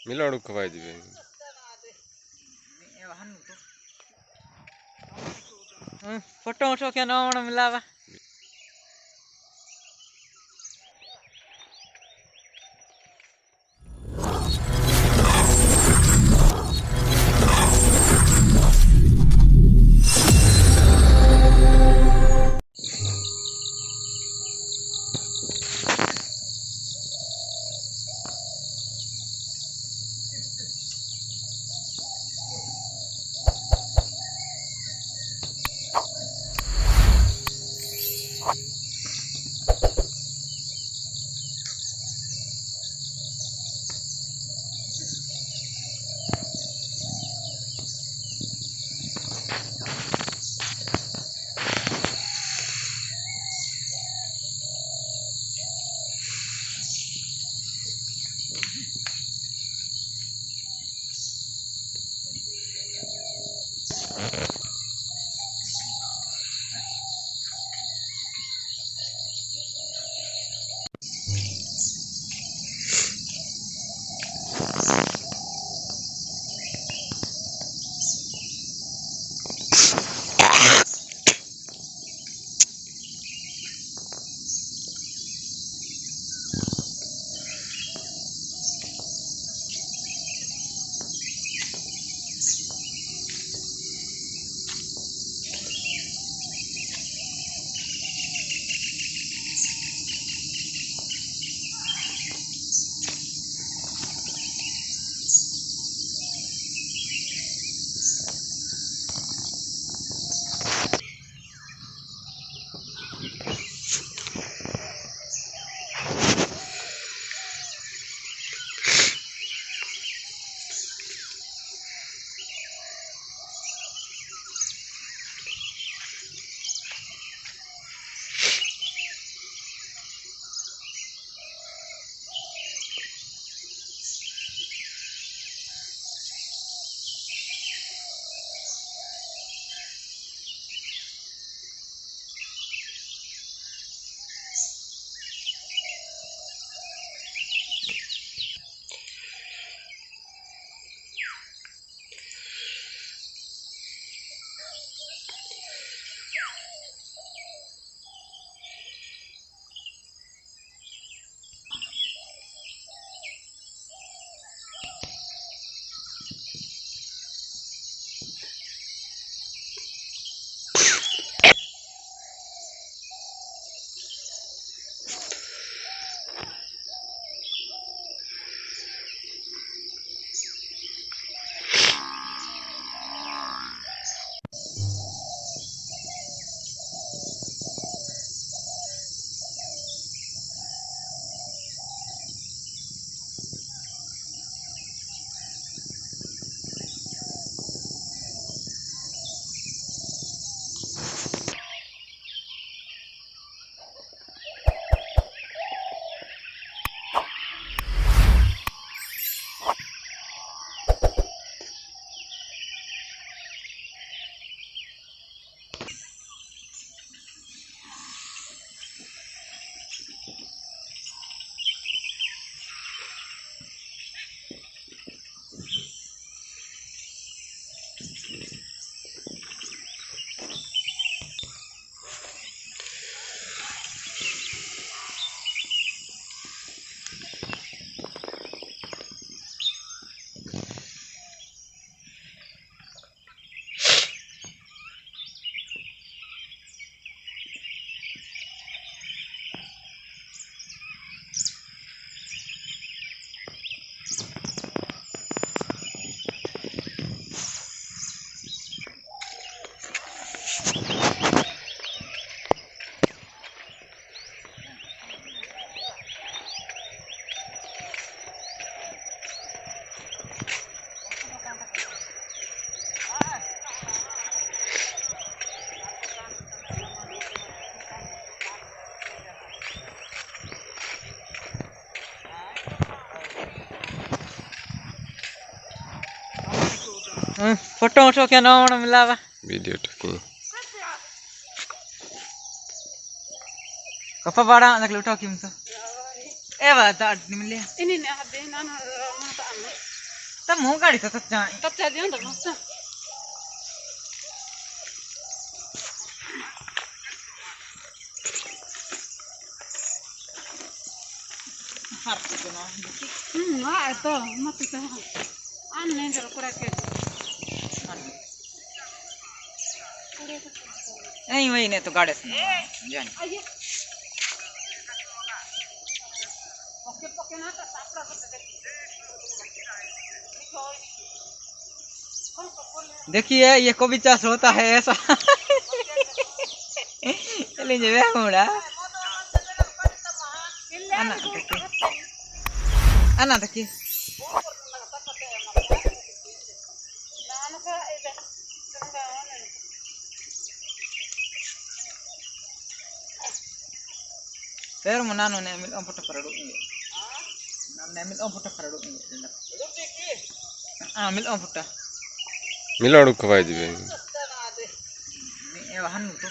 मिलाड़ू खवाई दिवे फोटो वोटो क्या ना मिलावा फोटो वोटो क्या ना मिलावा वीडियो टकी कपा बाड़ा नकल उठा किम तो ए बात आठ निमले ini nih ada nana nana तब मुंह गाड़ी तो तब कच्चा दियो तो मस्त हार तो ना आ तो मत तो अन्ने जरा कुरा के नहीं वही नहीं तो गाड़ी से जान ओके पके ना तो सापड़ा देखिए ये कभी चास होता है ऐसा लीजिए मुड़ा अना देखिए Pero manano na emil ang puta parado inge. Na emil ang puta parado inge. Ah, emil ang puta. मिलाड़ू खवाई दिवे Ni ewa hanu to.